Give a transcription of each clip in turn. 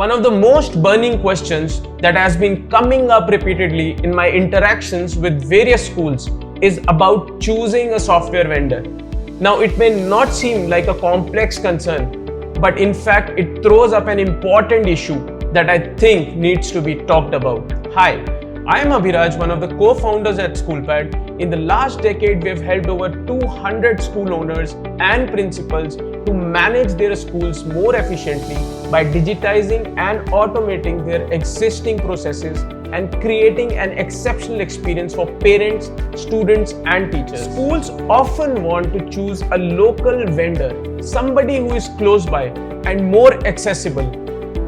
One of the most burning questions that has been coming up repeatedly in my interactions with various schools is about choosing a software vendor. Now, it may not seem like a complex concern, but in fact, it throws up an important issue that I think needs to be talked about. Hi, I am Abhiraj, one of the co-founders at Schoolpad. In the last decade, we have helped over 200 school owners and principals to manage their schools more efficiently by digitizing and automating their existing processes and creating an exceptional experience for parents, students, and teachers. Schools often want to choose a local vendor, somebody who is close by and more accessible,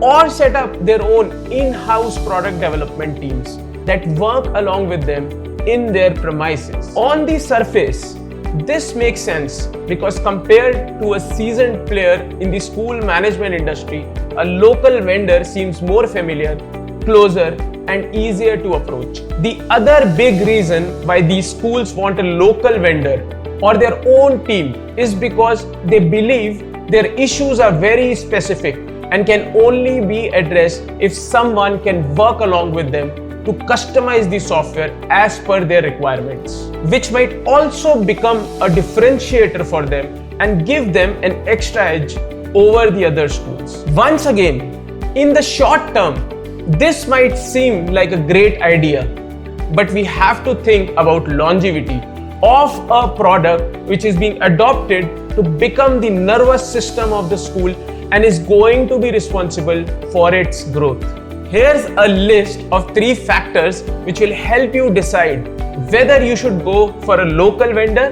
or set up their own in-house product development teams that work along with them in their premises. On the surface, this makes sense because compared to a seasoned player in the school management industry, a local vendor seems more familiar, closer, and easier to approach. The other big reason why these schools want a local vendor or their own team is because they believe their issues are very specific and can only be addressed if someone can work along with them to customize the software as per their requirements, which might also become a differentiator for them and give them an extra edge over the other schools. Once again, in the short term, this might seem like a great idea, but we have to think about longevity of a product which is being adopted to become the nervous system of the school and is going to be responsible for its growth. Here's a list of 3 factors which will help you decide whether you should go for a local vendor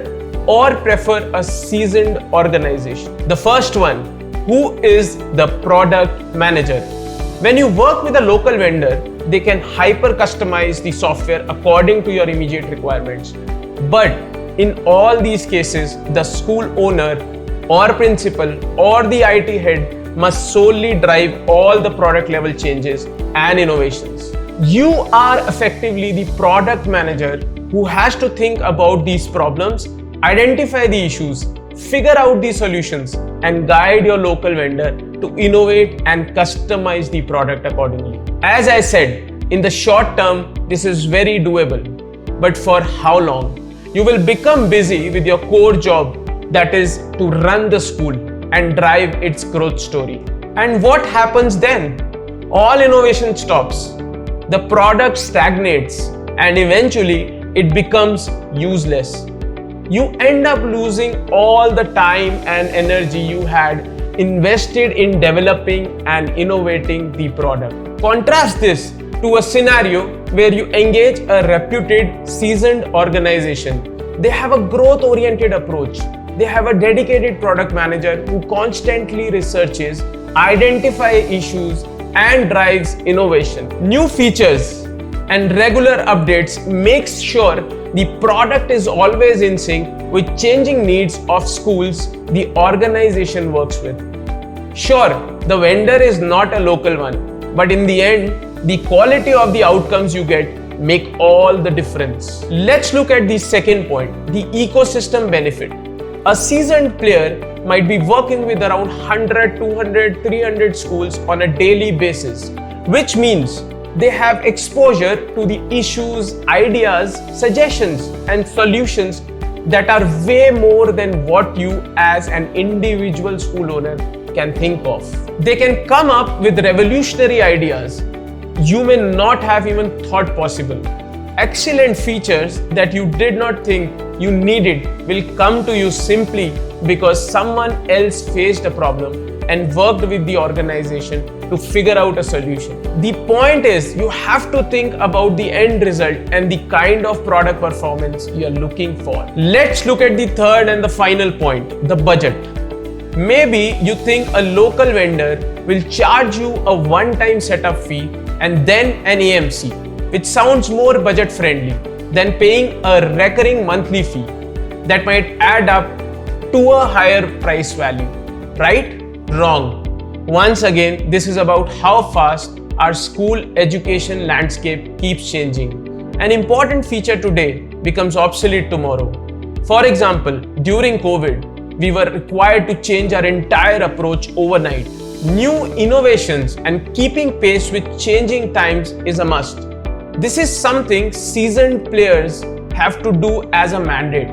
or prefer a seasoned organization. The first one, who is the product manager? When you work with a local vendor, they can hyper customize the software according to your immediate requirements. But in all these cases, the school owner or principal or the IT head must solely drive all the product level changes and innovations. You are effectively the product manager who has to think about these problems, identify the issues, figure out the solutions, and guide your local vendor to innovate and customize the product accordingly. As I said, in the short term, this is very doable. But for how long? You will become busy with your core job, that is to run the school and drive its growth story. And what happens then? All innovation stops, the product stagnates, and eventually it becomes useless. You end up losing all the time and energy you had invested in developing and innovating the product. Contrast this to a scenario where you engage a reputed, seasoned organization. They have a growth-oriented approach. They have a dedicated product manager who constantly researches, identifies issues, and drives innovation. New features and regular updates makes sure the product is always in sync with changing needs of schools the organization works with. Sure, the vendor is not a local one, but in the end, the quality of the outcomes you get make all the difference. Let's look at the second point, the ecosystem benefit. A seasoned player might be working with around 100, 200, 300 schools on a daily basis, which means they have exposure to the issues, ideas, suggestions, and solutions that are way more than what you as an individual school owner can think of. They can come up with revolutionary ideas you may not have even thought possible. Excellent features that you did not think you needed will come to you simply because someone else faced a problem and worked with the organization to figure out a solution. The point is, you have to think about the end result and the kind of product performance you are looking for. Let's look at the third and the final point, the budget. Maybe you think a local vendor will charge you a one-time setup fee and then an AMC, which sounds more budget friendly than paying a recurring monthly fee that might add up to a higher price value. Right? Wrong. Once again, this is about how fast our school education landscape keeps changing. An important feature today becomes obsolete tomorrow. For example, during COVID, we were required to change our entire approach overnight New innovations and keeping pace with changing times is a must. This is something seasoned players have to do as a mandate.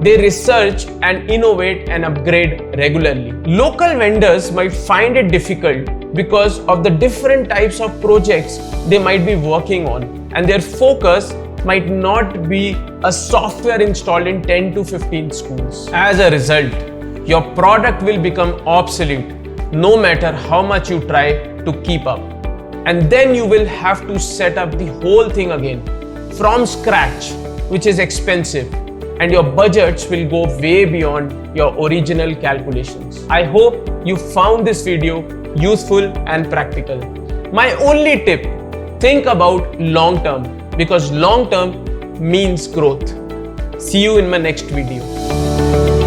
They research and innovate and upgrade regularly. Local vendors might find it difficult because of the different types of projects they might be working on, and their focus might not be a software installed in 10 to 15 schools. As a result, your product will become obsolete no matter how much you try to keep up. And then you will have to set up the whole thing again from scratch, which is expensive, and your budgets will go way beyond your original calculations. I hope you found this video useful and practical. My only tip, think about long term, because long term means growth. See you in my next video.